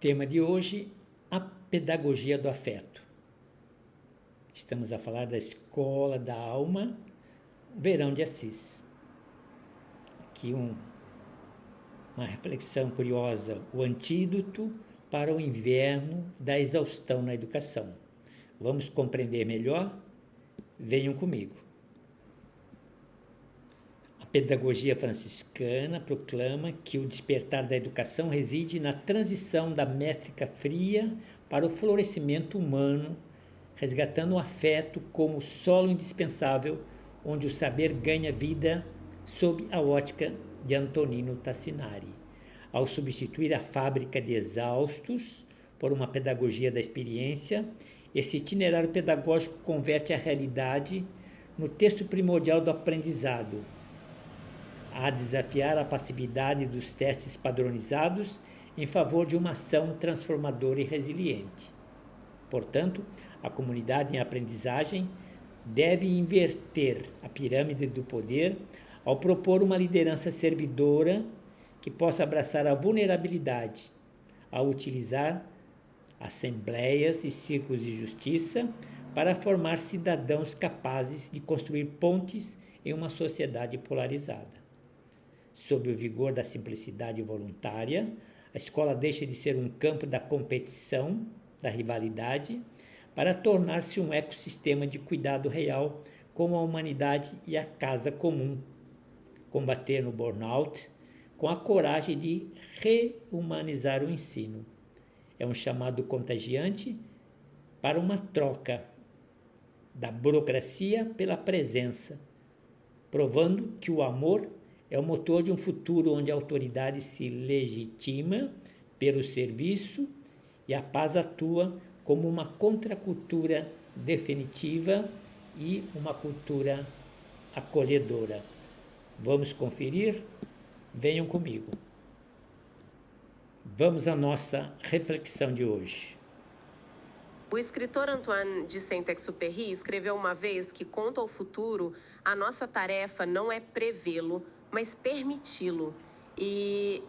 Tema de hoje, a pedagogia do afeto. Estamos a falar da Escola da Alma, Verão de Assis. Aqui uma reflexão curiosa, o antídoto para o inverno da exaustão na educação. Vamos compreender melhor? Venham comigo. A pedagogia franciscana proclama que o despertar da educação reside na transição da métrica fria para o florescimento humano, resgatando o afeto como solo indispensável onde o saber ganha vida sob a ótica de Antonino Tassinari. Ao substituir a fábrica de exaustos por uma pedagogia da experiência, esse itinerário pedagógico converte a realidade no texto primordial do aprendizado, a desafiar a passividade dos testes padronizados em favor de uma ação transformadora e resiliente. Portanto, a comunidade em aprendizagem deve inverter a pirâmide do poder ao propor uma liderança servidora que possa abraçar a vulnerabilidade, ao utilizar assembleias e círculos de justiça para formar cidadãos capazes de construir pontes em uma sociedade polarizada. Sob o vigor da simplicidade voluntária, a escola deixa de ser um campo da competição, da rivalidade, para tornar-se um ecossistema de cuidado real com a humanidade e a casa comum. Combater no burnout com a coragem de rehumanizar o ensino. É um chamado contagiante para uma troca da burocracia pela presença, provando que o amor é o motor de um futuro onde a autoridade se legitima pelo serviço e a paz atua como uma contracultura definitiva e uma cultura acolhedora. Vamos conferir? Venham comigo. Vamos à nossa reflexão de hoje. O escritor Antoine de Saint-Exupéry escreveu uma vez que, quanto ao futuro, a nossa tarefa não é prevê-lo, mas permiti-lo. E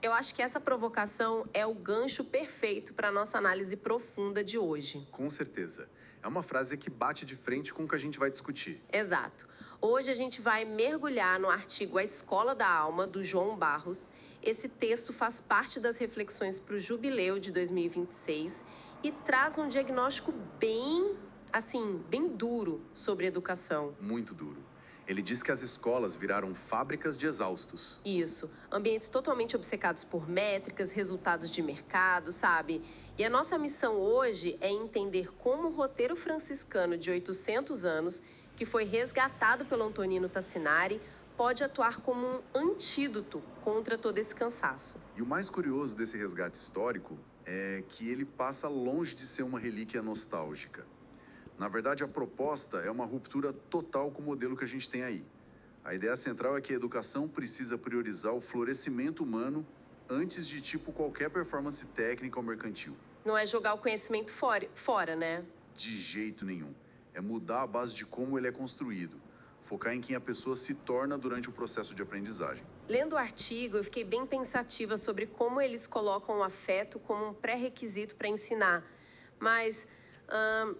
eu acho que essa provocação é o gancho perfeito para a nossa análise profunda de hoje. Com certeza. É uma frase que bate de frente com o que a gente vai discutir. Exato. Hoje a gente vai mergulhar no artigo A Escola da Alma, do João Barros. Esse texto faz parte das reflexões para o Jubileu de 2026 e traz um diagnóstico bem duro sobre educação. Muito duro. Ele diz que as escolas viraram fábricas de exaustos. Isso. Ambientes totalmente obcecados por métricas, resultados de mercado, sabe? E a nossa missão hoje é entender como o roteiro franciscano de 800 anos, que foi resgatado pelo Antonino Tassinari, pode atuar como um antídoto contra todo esse cansaço. E o mais curioso desse resgate histórico é que ele passa longe de ser uma relíquia nostálgica. Na verdade, a proposta é uma ruptura total com o modelo que a gente tem aí. A ideia central é que a educação precisa priorizar o florescimento humano antes de qualquer performance técnica ou mercantil. Não é jogar o conhecimento fora, né? De jeito nenhum. É mudar a base de como ele é construído. Focar em quem a pessoa se torna durante o processo de aprendizagem. Lendo o artigo, eu fiquei bem pensativa sobre como eles colocam o afeto como um pré-requisito para ensinar. Mas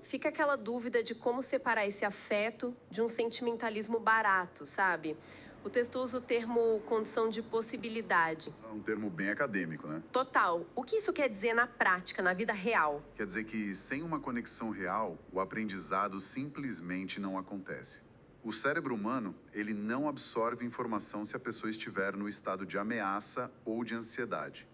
fica aquela dúvida de como separar esse afeto de um sentimentalismo barato, sabe? O texto usa o termo condição de possibilidade. É um termo bem acadêmico, né? Total. O que isso quer dizer na prática, na vida real? Quer dizer que sem uma conexão real, o aprendizado simplesmente não acontece. O cérebro humano, ele não absorve informação se a pessoa estiver no estado de ameaça ou de ansiedade.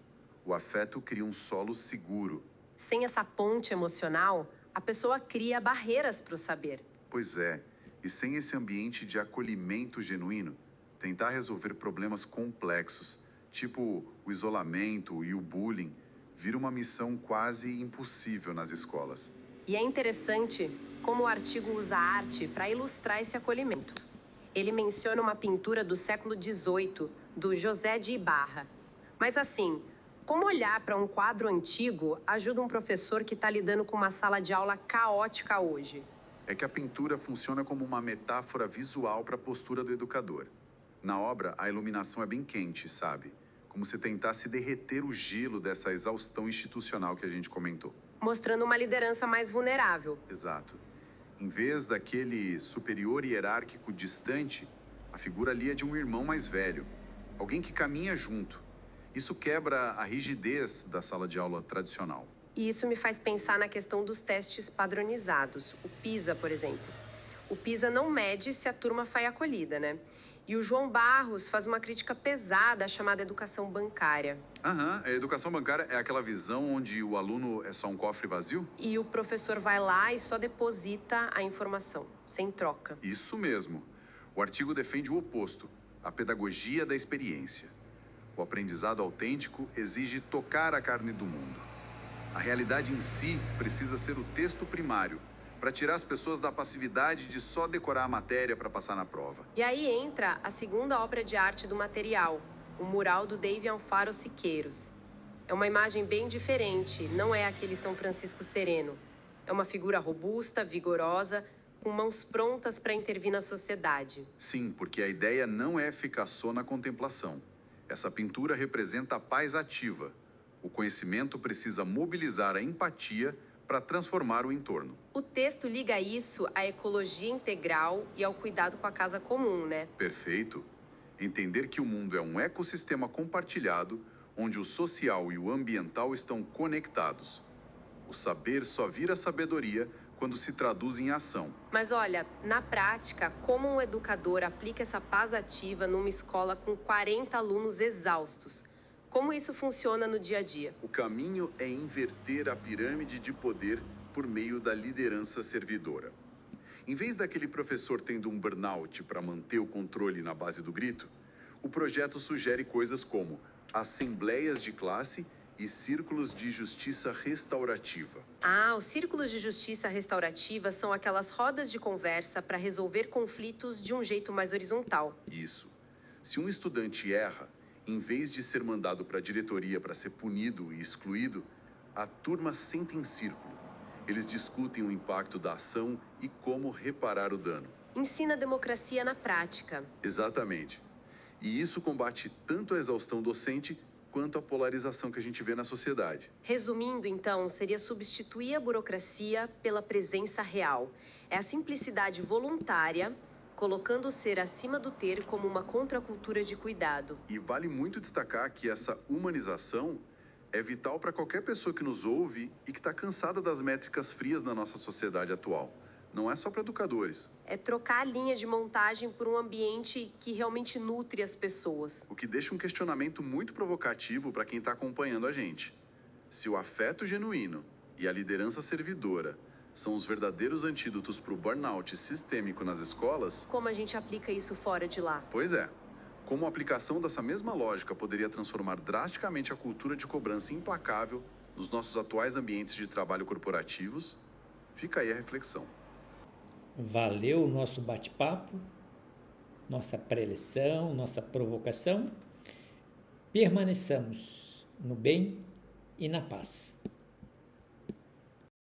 O afeto cria um solo seguro. Sem essa ponte emocional, a pessoa cria barreiras para o saber. Pois é. E sem esse ambiente de acolhimento genuíno, tentar resolver problemas complexos, tipo o isolamento e o bullying, vira uma missão quase impossível nas escolas. E é interessante como o artigo usa a arte para ilustrar esse acolhimento. Ele menciona uma pintura do século XVIII, do José de Ibarra. Mas assim, como olhar para um quadro antigo ajuda um professor que está lidando com uma sala de aula caótica hoje? É que a pintura funciona como uma metáfora visual para a postura do educador. Na obra, a iluminação é bem quente, sabe? como se tentasse derreter o gelo dessa exaustão institucional que a gente comentou. Mostrando uma liderança mais vulnerável. Exato. Em vez daquele superior hierárquico distante, a figura ali é de um irmão mais velho, alguém que caminha junto. Isso quebra a rigidez da sala de aula tradicional. E isso me faz pensar na questão dos testes padronizados. O PISA, por exemplo. O PISA não mede se a turma foi acolhida, né? E o João Barros faz uma crítica pesada à chamada educação bancária. Aham, a educação bancária é aquela visão onde o aluno é só um cofre vazio? E o professor vai lá e só deposita a informação, sem troca. Isso mesmo. O artigo defende o oposto, a pedagogia da experiência. O aprendizado autêntico exige tocar a carne do mundo. A realidade em si precisa ser o texto primário, para tirar as pessoas da passividade de só decorar a matéria para passar na prova. E aí entra a segunda obra de arte do material, o mural do Dave Alfaro Siqueiros. É uma imagem bem diferente, não é aquele São Francisco sereno. É uma figura robusta, vigorosa, com mãos prontas para intervir na sociedade. Sim, porque a ideia não é ficar só na contemplação. Essa pintura representa a paz ativa. O conhecimento precisa mobilizar a empatia para transformar o entorno. O texto liga isso à ecologia integral e ao cuidado com a casa comum, né? Perfeito. Entender que o mundo é um ecossistema compartilhado, onde o social e o ambiental estão conectados. O saber só vira sabedoria quando se traduz em ação. Mas olha, na prática, como um educador aplica essa paz ativa numa escola com 40 alunos exaustos? Como isso funciona no dia a dia? O caminho é inverter a pirâmide de poder por meio da liderança servidora. Em vez daquele professor tendo um burnout para manter o controle na base do grito, o projeto sugere coisas como assembleias de classe e círculos de justiça restaurativa. Ah, os círculos de justiça restaurativa são aquelas rodas de conversa para resolver conflitos de um jeito mais horizontal. Isso. Se um estudante erra, em vez de ser mandado para a diretoria para ser punido e excluído, a turma senta em círculo. Eles discutem o impacto da ação e como reparar o dano. Ensina a democracia na prática. Exatamente. E isso combate tanto a exaustão docente quanto a polarização que a gente vê na sociedade. Resumindo, então, seria substituir a burocracia pela presença real. É a simplicidade voluntária, colocando o ser acima do ter como uma contracultura de cuidado. E vale muito destacar que essa humanização é vital para qualquer pessoa que nos ouve e que está cansada das métricas frias da nossa sociedade atual. Não é só para educadores. É trocar a linha de montagem por um ambiente que realmente nutre as pessoas. O que deixa um questionamento muito provocativo para quem está acompanhando a gente. Se o afeto genuíno e a liderança servidora são os verdadeiros antídotos para o burnout sistêmico nas escolas... Como a gente aplica isso fora de lá? Pois é. Como a aplicação dessa mesma lógica poderia transformar drasticamente a cultura de cobrança implacável nos nossos atuais ambientes de trabalho corporativos, fica aí a reflexão. Valeu o nosso bate-papo, nossa preleção, nossa provocação. Permaneçamos no bem e na paz.